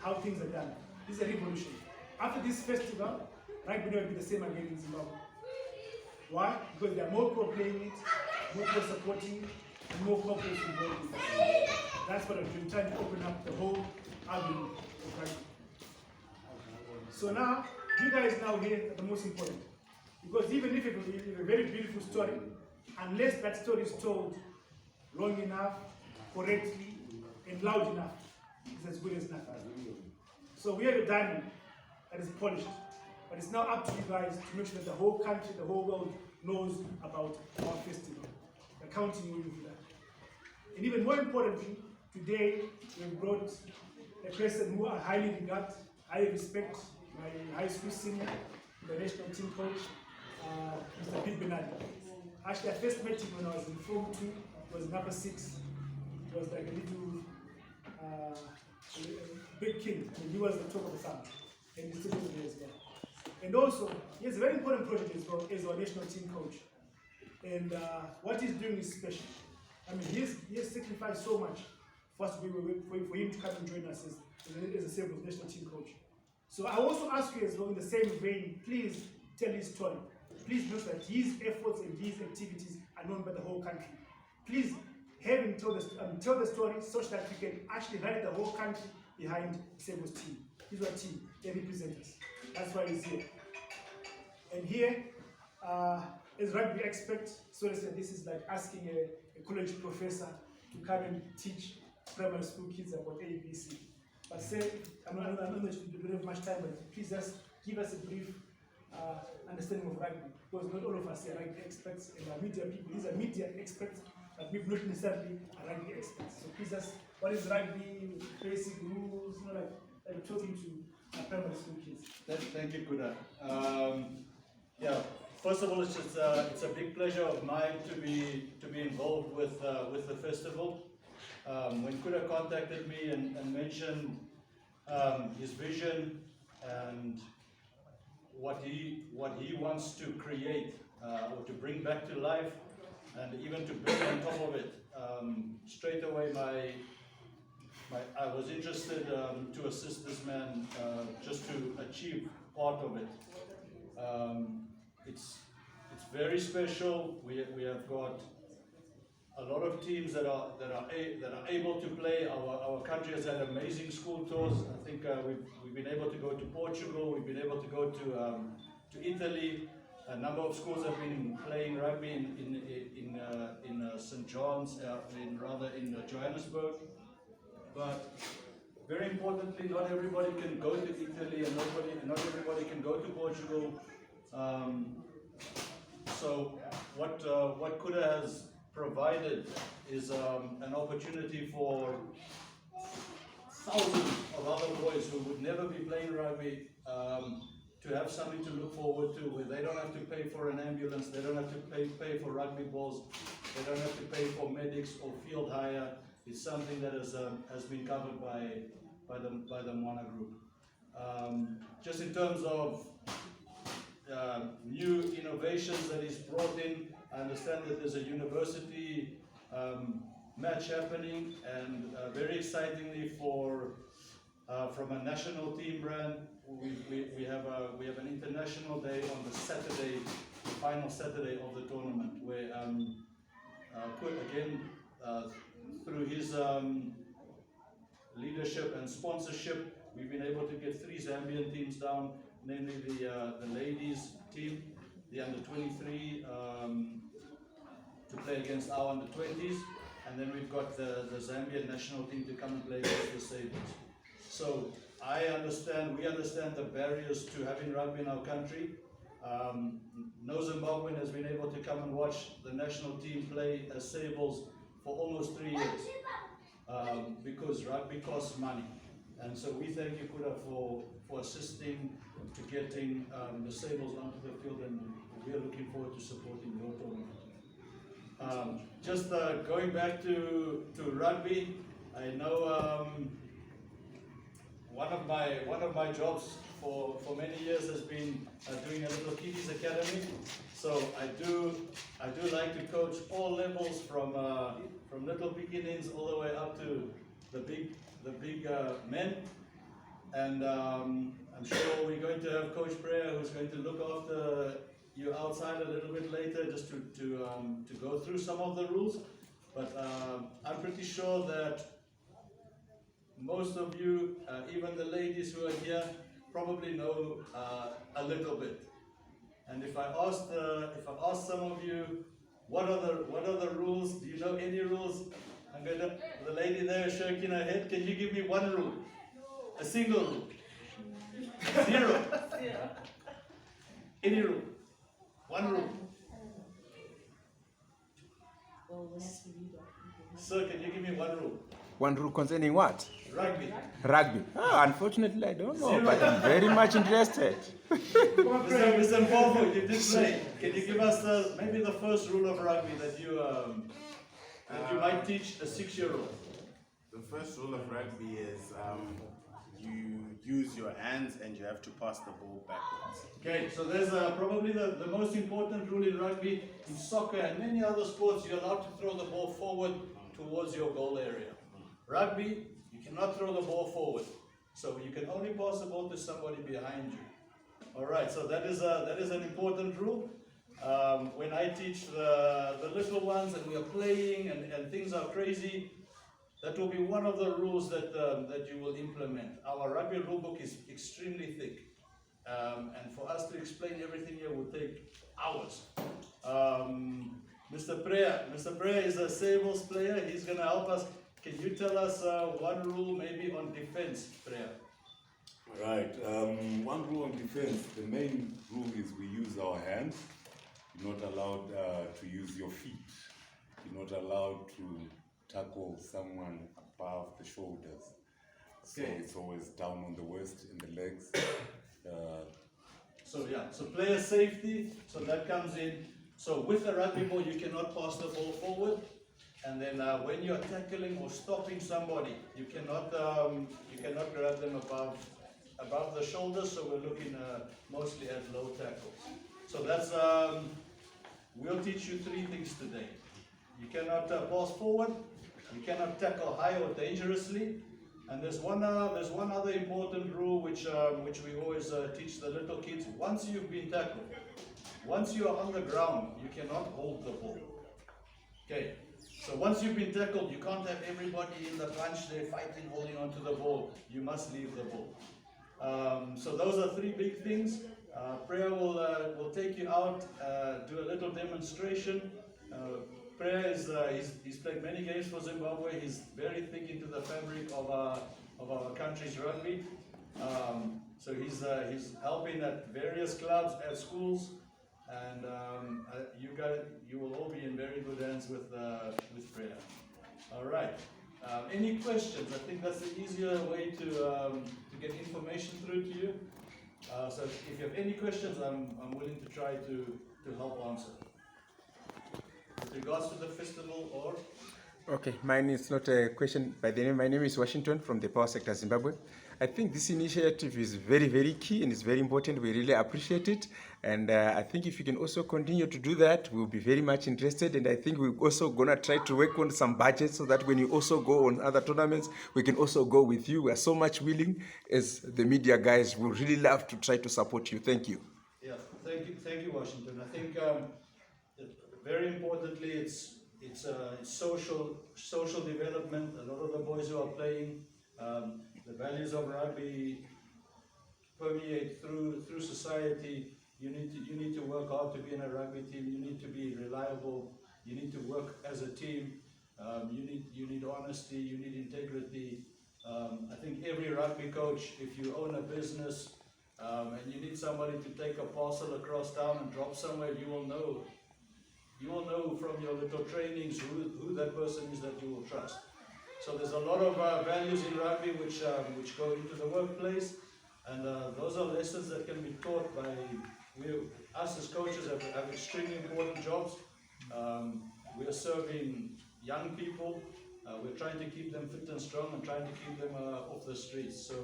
how things are done. This is a revolution. After this festival, rugby will be the same again in Zimbabwe. Why? Because there are more people playing it, more people supporting it, and more couples involved in it. That's what I've been trying to open up the whole avenue of rugby. So now, you guys now hear the most important. Because even if it is a very beautiful story, unless that story is told long enough, correctly, and loud enough, it's as good as nothing. So we have a diamond that is polished, but it's now up to you guys to make sure that the whole country, the whole world knows about our festival. We're counting on you for that. And even more importantly, today we've brought a person who I highly regard, highly respect, my high school senior, the national team coach, Mr. Pete Bernard. Actually, I first met him when I was in Form 2, it was number 6. He was like a little big king, and he was the top of the sun, and he still is there as well. And also, he has a very important project as well as our national team coach. And what he's doing is special. I mean, he has sacrificed so much for us to be for him to come and join us as a Sabres national team coach. So I also ask you as well, in the same vein, please tell his story. Please note that his efforts and his activities are known by the whole country. Please have him tell the story such that we can actually rally the whole country behind Sabres team. He's our team, they represent us. That's why he's here. And here, as rugby expert, so to say, this is like asking a college professor to come and teach primary school kids about ABC. But say, I'm not going to have much time, but please just give us a brief understanding of rugby, because not all of us are rugby experts and are media people. These are media experts, but we've not necessarily are rugby experts. So please just, what is rugby, basic rules, like talking to primary school kids. Thank you, Kuda. Yeah, first of all, it's a big pleasure of mine to be involved with the festival. When Kuda contacted me and mentioned his vision and what he wants to create or to bring back to life, and even to build on top of it, straight away I was interested to assist this man just to achieve part of it. It's very special. We have got a lot of teams that are able to play. Our country has had amazing school tours. I think we've been able to go to Portugal. We've been able to go to Italy. A number of schools have been playing rugby in St. John's, in Johannesburg. But very importantly, not everybody can go to Italy, and not everybody can go to Portugal. So what Kuda has provided is an opportunity for thousands of other boys who would never be playing rugby to have something to look forward to, where they don't have to pay for an ambulance, they don't have to pay for rugby balls, they don't have to pay for medics or field hire. It's something that has been covered by the Mwana Group. Just in terms of new innovations that is brought in, I understand that there's a university match happening, and very excitingly from a national team brand, we have an international day on the Saturday, the final Saturday of the tournament, where again through his leadership and sponsorship, we've been able to get 3 Zambian teams down, namely the ladies team, the under 23, to play against our under 20s, and then we've got the Zambian national team to come and play against the Sabres. So we understand the barriers to having rugby in our country. No Zimbabwean has been able to come and watch the national team play as Sabres for almost 3 years, because rugby costs money. And so we thank you, Kuda, for assisting to getting the Sabres onto the field, and we are looking forward to supporting your tournament. Just going back to rugby, I know one of my jobs for many years has been doing a little kiddies academy. So I do like to coach all levels from little beginnings all the way up to the big men. And I'm sure we're going to have Coach Prayer who's going to look after you outside a little bit later just to go through some of the rules. But I'm pretty sure that most of you, even the ladies who are here, probably know a little bit. And if I asked some of you, what are the rules? Do you know any rules? The lady there is shaking her head. Can you give me one rule? A single rule? Zero. Any rule? One rule. Sir, can you give me one rule? One rule concerning what? Rugby. Rugby. Oh, unfortunately, I don't know, but I'm very much interested. Mr. Mpofu, you did play. Can you give us maybe the first rule of rugby that you might teach a 6-year-old? The first rule of rugby is you use your hands and you have to pass the ball backwards. Okay, so there's probably the most important rule in rugby. In soccer and many other sports, you're allowed to throw the ball forward towards your goal area. Rugby, you cannot throw the ball forward. So you can only pass the ball to somebody behind you. Alright, so that is an important rule. When I teach the little ones and we are playing and things are crazy, that will be one of the rules that you will implement. Our rugby rule book is extremely thick. And for us to explain everything here will take hours. Mr. Preya is a Sables player. He's going to help us. Can you tell us one rule maybe on defense, Preya? Right. One rule on defense, the main rule is we use our hands. You're not allowed to use your feet. You're not allowed to tackle someone above the shoulders. So Okay. it's always down on the waist, in the legs. So player safety, so that comes in. So with the rugby ball, you cannot pass the ball forward. And then when you're tackling or stopping somebody, you cannot grab them above the shoulders. So we're looking mostly at low tackles. So that's we'll teach you 3 things today. You cannot pass forward. You cannot tackle high or dangerously. And there's one other important rule which we always teach the little kids. Once you've been tackled, once you are on the ground, you cannot hold the ball. Okay. So once you've been tackled, you can't have everybody in the bunch there fighting, holding onto the ball. You must leave the ball. So those are 3 big things. Preya will take you out, do a little demonstration. Preya he's played many games for Zimbabwe. He's very thick into the fabric of our country's rugby. So he's helping at various clubs, at schools, and you will all be in very good hands with Preya. All right. Any questions? I think that's the easier way to get information through to you. So if you have any questions, I'm willing to try to help answer. With regards to the festival or? Okay, mine is not a question by the name. My name is Washington from the Power Sector Zimbabwe. I think this initiative is very, very key and it's very important. We really appreciate it. And I think if you can also continue to do that, we'll be very much interested. And I think we're also going to try to work on some budgets so that when you also go on other tournaments, we can also go with you. We are so much willing as the media guys. We really love to try to support you. Thank you. Yeah, thank you, Washington. I think very importantly, it's social development. A lot of the boys who are playing, the values of rugby permeate through society. You need to work hard to be in a rugby team. You need to be reliable. You need to work as a team. You need honesty. You need integrity. I think every rugby coach, if you own a business and you need somebody to take a parcel across town and drop somewhere, you will know from your little trainings who that person is that you will trust. So there's a lot of values in rugby which go into the workplace, and those are lessons that can be taught by us as coaches have extremely important jobs. We are serving young people. We're trying to keep them fit and strong and trying to keep them off the streets. So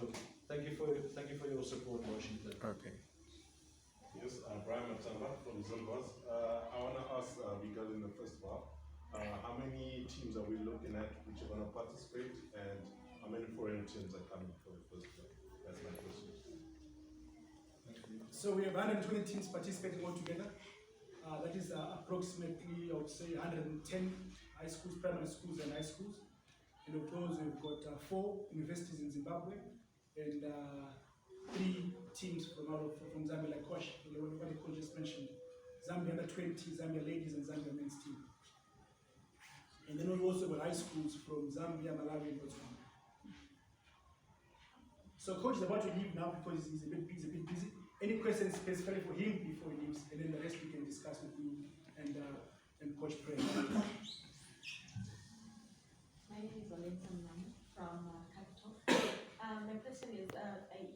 thank you for your support, Washington. Okay. Yes, Brian Matsamba from Zolbos. I want to ask regarding the festival, how many teams are we looking at which are going to participate, and how many foreign teams are coming for the festival? That's So we have 120 teams participating altogether. That is approximately, I would say, 110 high schools, primary schools and high schools. And of those, we've got 4 universities in Zimbabwe and 3 teams from Zambia, like what the coach just mentioned. Zambia under 20, Zambia ladies, and Zambia men's team. And then we've also got high schools from Zambia, Malawi, and Botswana. So coach is about to leave now because he's a bit busy. Any questions specifically for him before he leaves, and then the rest we can discuss with you and Coach Pray. My name is Olenta Mwana from Capital. My question is,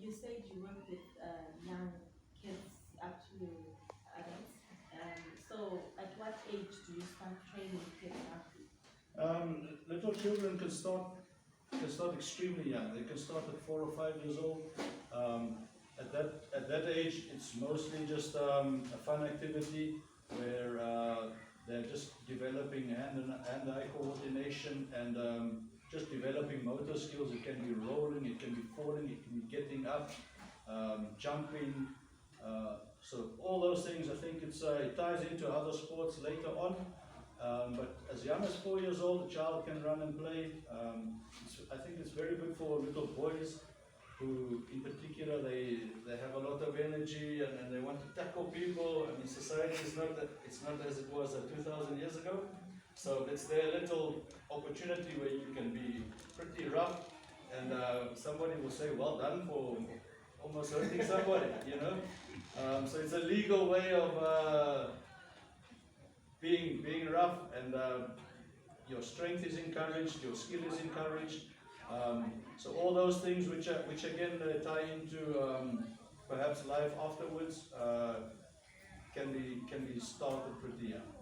you said you work with young kids up to adults. So at what age do you start training kids rugby? Little children can start extremely young. They can start at 4 or 5 years old. At that age, it's mostly just a fun activity where they're just developing hand-eye coordination and just developing motor skills. It can be rolling, it can be falling, it can be getting up, jumping. So all those things, I think it ties into other sports later on. But as young as 4 years old, a child can run and play. I think it's very good for little boys who, in particular, they have a lot of energy and they want to tackle people. I mean, society is not as it was 2,000 years ago. So it's their little opportunity where you can be pretty rough, and somebody will say, "Well done for almost hurting somebody," you know. So it's a legal way of being rough, and your strength is encouraged, your skill is encouraged. So all those things which again tie into perhaps life afterwards can be started pretty young.